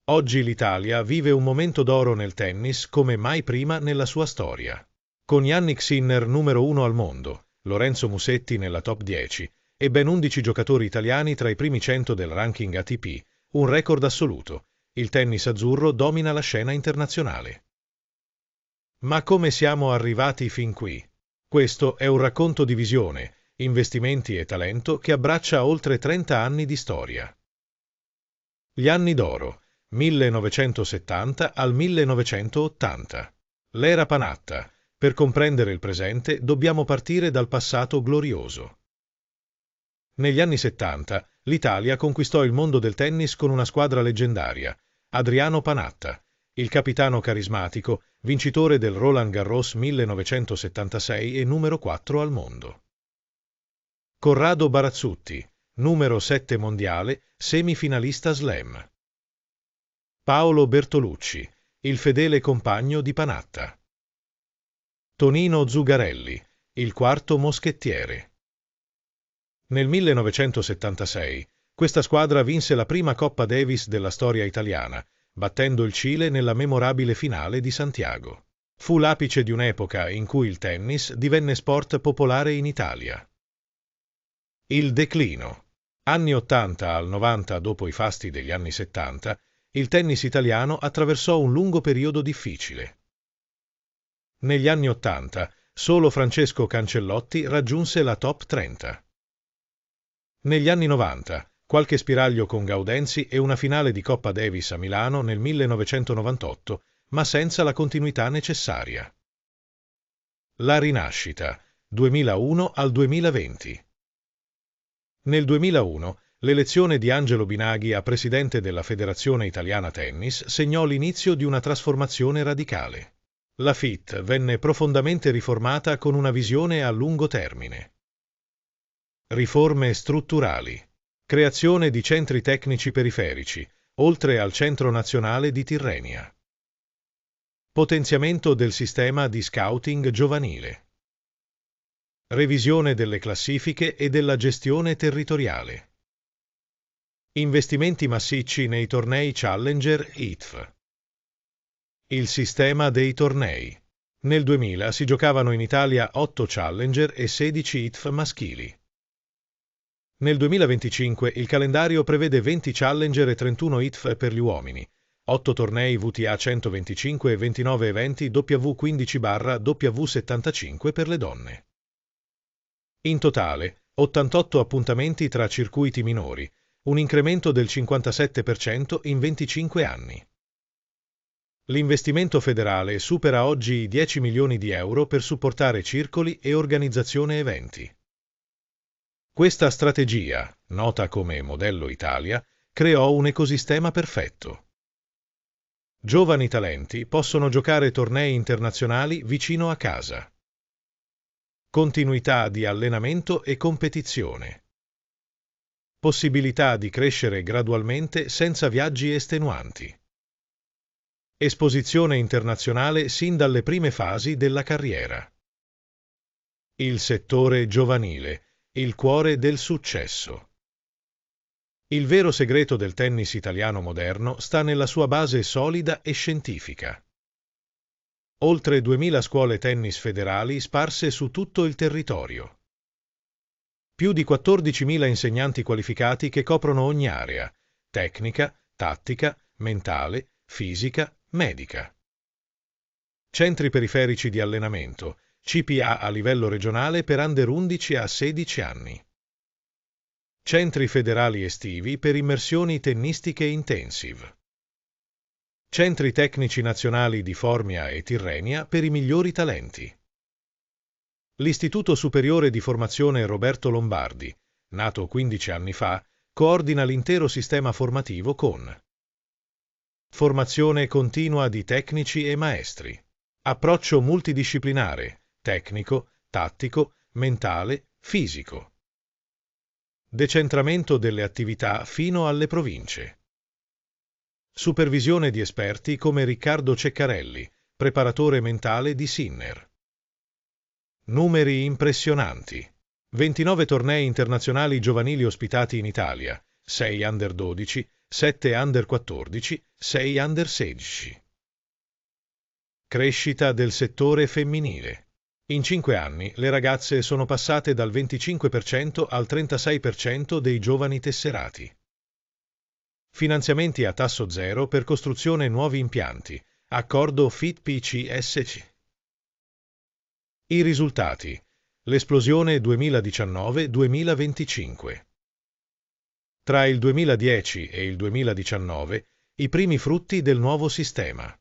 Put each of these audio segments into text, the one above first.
Oggi l'Italia vive un momento d'oro nel tennis come mai prima nella sua storia. Con Jannik Sinner numero 1 al mondo, Lorenzo Musetti nella top 10 e ben 11 giocatori italiani tra i primi 100 del ranking ATP, un record assoluto. Il tennis azzurro domina la scena internazionale. Ma come siamo arrivati fin qui? Questo è un racconto di visione, investimenti e talento che abbraccia oltre 30 anni di storia. Gli anni d'oro, 1970 al 1980. L'era Panatta. Per comprendere il presente dobbiamo partire dal passato glorioso. Negli anni 70 l'Italia conquistò il mondo del tennis con una squadra leggendaria, Adriano Panatta, il capitano carismatico, vincitore del Roland Garros 1976 e numero 4 al mondo. Corrado Barazzutti, numero 7 mondiale, semifinalista slam. Paolo Bertolucci, il fedele compagno di Panatta. Tonino Zugarelli, il quarto moschettiere. Nel 1976 questa squadra vinse la prima Coppa Davis della storia italiana, battendo il Cile nella memorabile finale di Santiago. Fu l'apice di un'epoca in cui il tennis divenne sport popolare in Italia. Il declino. Anni 80 al 90 dopo i fasti degli anni 70, il tennis italiano attraversò un lungo periodo difficile. Negli anni 80 solo Francesco Cancellotti raggiunse la top 30. Negli anni 90 qualche spiraglio con Gaudenzi e una finale di Coppa Davis a Milano nel 1998, ma senza la continuità necessaria. La rinascita, 2001 al 2020. Nel 2001 l'elezione di Angelo Binaghi a presidente della Federazione Italiana Tennis segnò l'inizio di una trasformazione radicale. La FIT venne profondamente riformata con una visione a lungo termine. Riforme strutturali. Creazione di centri tecnici periferici, oltre al Centro Nazionale di Tirrenia. Potenziamento del sistema di scouting giovanile. Revisione delle classifiche e della gestione territoriale. Investimenti massicci nei tornei Challenger ITF. Il sistema dei tornei. Nel 2000 si giocavano in Italia 8 Challenger e 16 ITF maschili. Nel 2025 il calendario prevede 20 Challenger e 31 ITF per gli uomini, 8 tornei WTA 125 e 29 eventi W15/W75 per le donne. In totale, 88 appuntamenti tra circuiti minori, un incremento del 57% in 25 anni. L'investimento federale supera oggi i 10 milioni di euro per supportare circoli e organizzazione eventi. Questa strategia, nota come Modello Italia, creò un ecosistema perfetto. Giovani talenti possono giocare tornei internazionali vicino a casa. Continuità di allenamento e competizione. Possibilità di crescere gradualmente senza viaggi estenuanti. Esposizione internazionale sin dalle prime fasi della carriera. Il settore giovanile, il cuore del successo. Il vero segreto del tennis italiano moderno sta nella sua base solida e scientifica. Oltre 2000 scuole tennis federali sparse su tutto il territorio. Più di 14.000 insegnanti qualificati che coprono ogni area: tecnica, tattica, mentale, fisica, medica. Centri periferici di allenamento, CPA a livello regionale per under 11 a 16 anni. Centri federali estivi per immersioni tennistiche intensive. Centri tecnici nazionali di Formia e Tirrenia per i migliori talenti. L'Istituto Superiore di Formazione Roberto Lombardi, nato 15 anni fa, coordina l'intero sistema formativo con formazione continua di tecnici e maestri, approccio multidisciplinare, tecnico, tattico, mentale, fisico. Decentramento delle attività fino alle province. Supervisione di esperti come Riccardo Ceccarelli, preparatore mentale di Sinner. Numeri impressionanti. 29 tornei internazionali giovanili ospitati in Italia, 6 under 12, 7 under 14, 6 under 16. Crescita del settore femminile. In 5 anni le ragazze sono passate dal 25% al 36% dei giovani tesserati. Finanziamenti a tasso zero per costruzione nuovi impianti. Accordo FIT-PCSC. I risultati. L'esplosione 2019-2025. Tra il 2010 e il 2019, i primi frutti del nuovo sistema.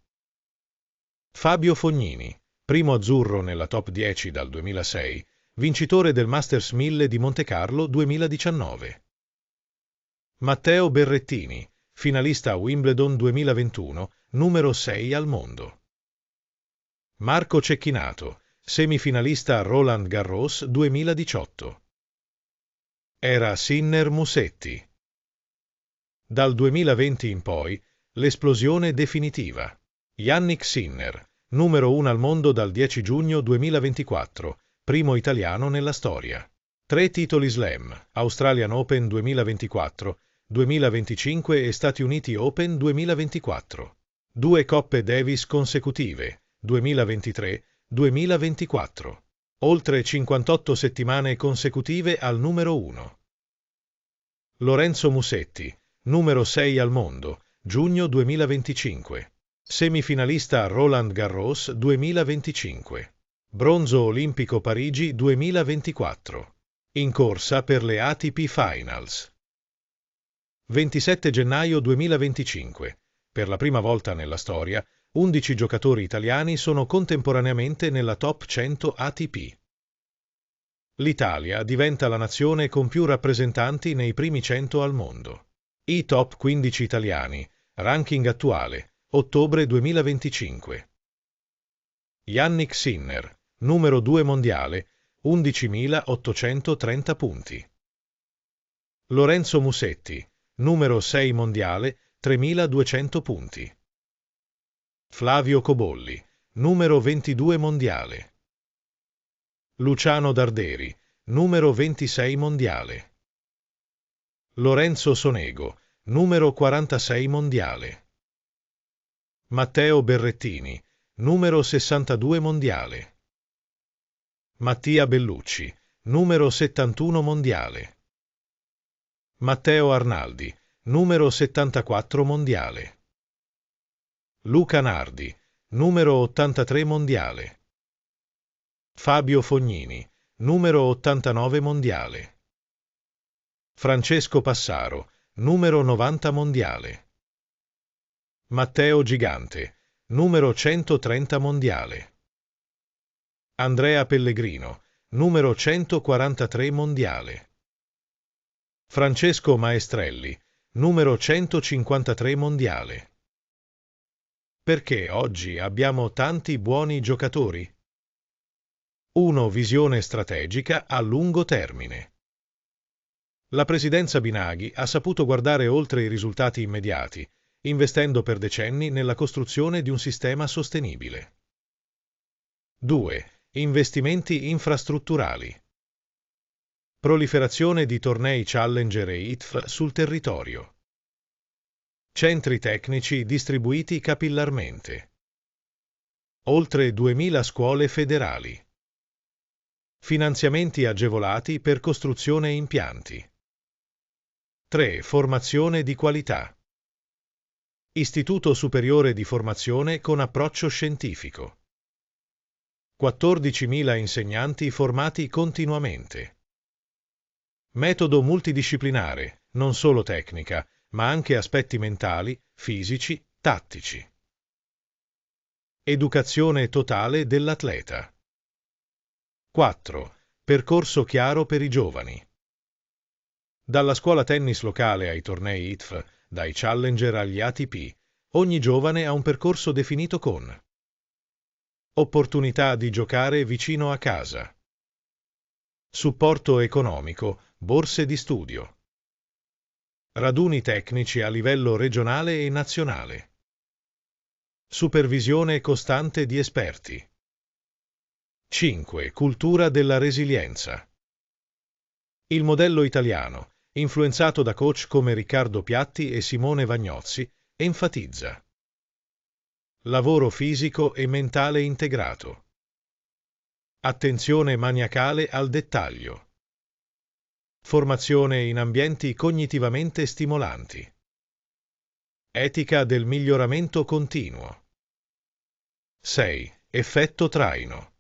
Fabio Fognini, primo azzurro nella top 10 dal 2006, vincitore del Masters 1000 di Montecarlo 2019. Matteo Berrettini, finalista a Wimbledon 2021, numero 6 al mondo. Marco Cecchinato, semifinalista a Roland Garros 2018. Era Sinner Musetti. Dal 2020 in poi, l'esplosione definitiva. Jannik Sinner, numero 1 al mondo dal 10 giugno 2024, primo italiano nella storia. 3 titoli Slam, Australian Open 2024, 2025 e Stati Uniti Open 2024. 2 Coppe Davis consecutive, 2023-2024. Oltre 58 settimane consecutive al numero 1. Lorenzo Musetti, numero 6 al mondo, giugno 2025. Semifinalista a Roland Garros 2025. Bronzo olimpico Parigi 2024. In corsa per le ATP Finals. 27 gennaio 2025. Per la prima volta nella storia, 11 giocatori italiani sono contemporaneamente nella top 100 ATP. L'Italia diventa la nazione con più rappresentanti nei primi 100 al mondo. I top 15 italiani, ranking attuale, ottobre 2025. Jannik Sinner, numero 2 mondiale, 11.830 punti. Lorenzo Musetti, numero 6 mondiale, 3.200 punti. Flavio Cobolli, numero 22 mondiale. Luciano Darderi, numero 26 mondiale. Lorenzo Sonego, numero 46 mondiale. Matteo Berrettini, numero 62 mondiale. Mattia Bellucci, numero 71 mondiale. Matteo Arnaldi, numero 74 mondiale. Luca Nardi, numero 83 mondiale. Fabio Fognini, numero 89 mondiale. Francesco Passaro, numero 90 mondiale. Matteo Gigante, numero 130 mondiale. Andrea Pellegrino, numero 143 mondiale. Francesco Maestrelli, numero 153 mondiale. Perché oggi abbiamo tanti buoni giocatori? 1. Visione strategica a lungo termine. La presidenza Binaghi ha saputo guardare oltre i risultati immediati, investendo per decenni nella costruzione di un sistema sostenibile. 2. Investimenti infrastrutturali. Proliferazione di tornei Challenger e ITF sul territorio. Centri tecnici distribuiti capillarmente. Oltre 2000 scuole federali. Finanziamenti agevolati per costruzione impianti. 3. Formazione di qualità. Istituto Superiore di Formazione con approccio scientifico. 14.000 insegnanti formati continuamente. Metodo multidisciplinare, non solo tecnica, ma anche aspetti mentali, fisici, tattici. Educazione totale dell'atleta. 4. Percorso chiaro per i giovani. Dalla scuola tennis locale ai tornei ITF, dai Challenger agli ATP, ogni giovane ha un percorso definito con opportunità di giocare vicino a casa, supporto economico, borse di studio, raduni tecnici a livello regionale e nazionale, supervisione costante di esperti. 5. Cultura della resilienza. Il modello italiano, Influenzato da coach come Riccardo Piatti e Simone Vagnozzi, enfatizza lavoro fisico e mentale integrato, attenzione maniacale al dettaglio, formazione in ambienti cognitivamente stimolanti, etica del miglioramento continuo. 6. Effetto traino.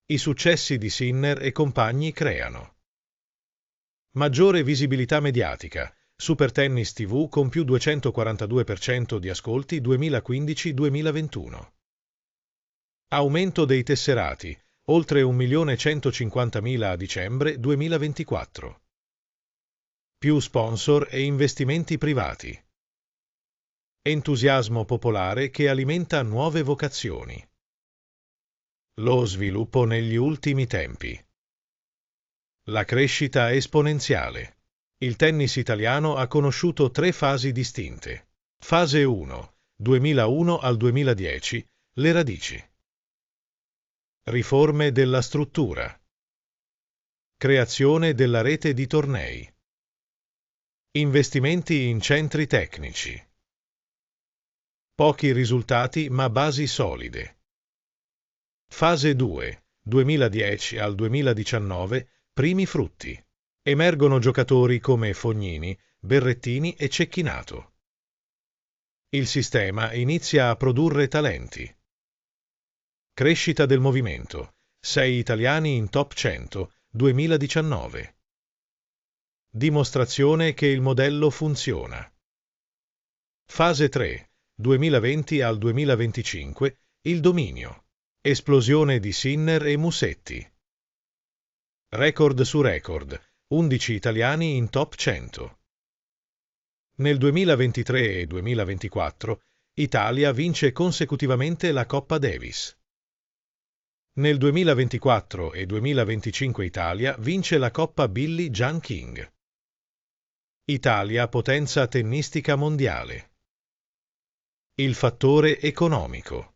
I successi di Sinner e compagni creano maggiore visibilità mediatica, Super Tennis TV con più 242% di ascolti 2015-2021. Aumento dei tesserati, oltre 1.150.000 a dicembre 2024. Più sponsor e investimenti privati. Entusiasmo popolare che alimenta nuove vocazioni. Lo sviluppo negli ultimi tempi. La crescita esponenziale. Il tennis italiano ha conosciuto 3 fasi distinte. Fase 1, 2001 al 2010, le radici. Riforme della struttura. Creazione della rete di tornei. Investimenti in centri tecnici. Pochi risultati ma basi solide. Fase 2, 2010 al 2019, primi frutti. Emergono giocatori come Fognini, Berrettini e Cecchinato. Il sistema inizia a produrre talenti. Crescita del movimento. 6 italiani in top 100, 2019. Dimostrazione che il modello funziona. Fase 3, 2020 al 2025, il dominio. Esplosione di Sinner e Musetti. Record su record, 11 italiani in top 100. Nel 2023 e 2024, Italia vince consecutivamente la Coppa Davis. Nel 2024 e 2025 Italia vince la Coppa Billie Jean King. Italia potenza tennistica mondiale. Il fattore economico.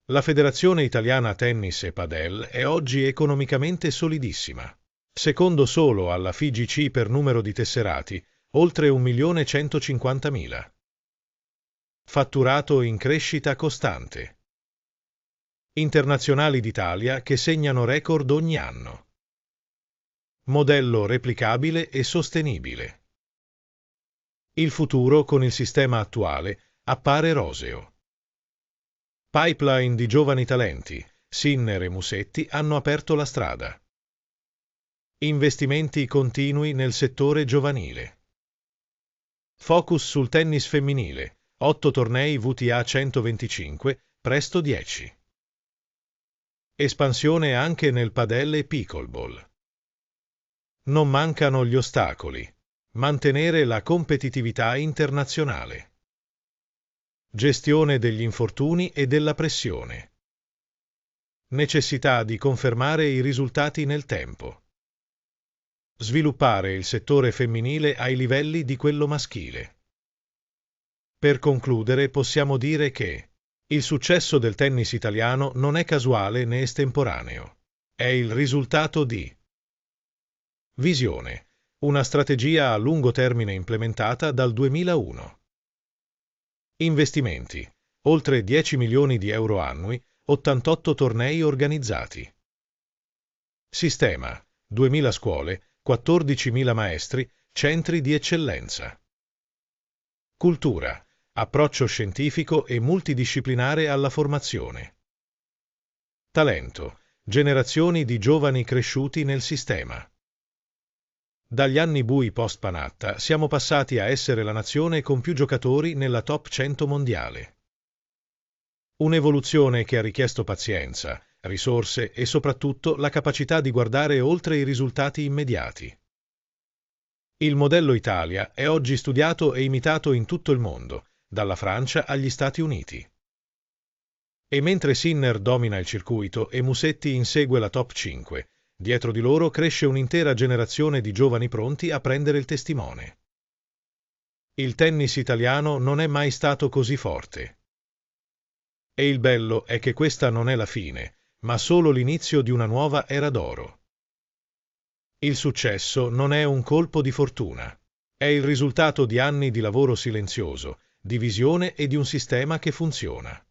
La Federazione Italiana Tennis e Padel è oggi economicamente solidissima. Secondo solo alla FIGC per numero di tesserati, oltre 1.150.000. Fatturato in crescita costante. Internazionali d'Italia che segnano record ogni anno. Modello replicabile e sostenibile. Il futuro con il sistema attuale appare roseo. Pipeline di giovani talenti, Sinner e Musetti hanno aperto la strada. Investimenti continui nel settore giovanile. Focus sul tennis femminile, 8 tornei WTA 125, presto 10. Espansione anche nel padel e pickleball. Non mancano gli ostacoli. Mantenere la competitività internazionale. Gestione degli infortuni e della pressione. Necessità di confermare i risultati nel tempo. Sviluppare il settore femminile ai livelli di quello maschile. Per concludere, possiamo dire che il successo del tennis italiano non è casuale né estemporaneo. È il risultato di visione, una strategia a lungo termine implementata dal 2001. Investimenti, oltre 10 milioni di euro annui, 88 tornei organizzati. Sistema, 2000 scuole, 14.000 maestri, centri di eccellenza. Cultura, approccio scientifico e multidisciplinare alla formazione. Talento, generazioni di giovani cresciuti nel sistema. Dagli anni bui post-Panatta siamo passati a essere la nazione con più giocatori nella top 100 mondiale. Un'evoluzione che ha richiesto pazienza, risorse e soprattutto la capacità di guardare oltre i risultati immediati. Il modello Italia è oggi studiato e imitato in tutto il mondo, dalla Francia agli Stati Uniti. E mentre Sinner domina il circuito e Musetti insegue la top 5, dietro di loro cresce un'intera generazione di giovani pronti a prendere il testimone. Il tennis italiano non è mai stato così forte. E il bello è che questa non è la fine, ma solo l'inizio di una nuova era d'oro. Il successo non è un colpo di fortuna. È il risultato di anni di lavoro silenzioso, di visione e di un sistema che funziona.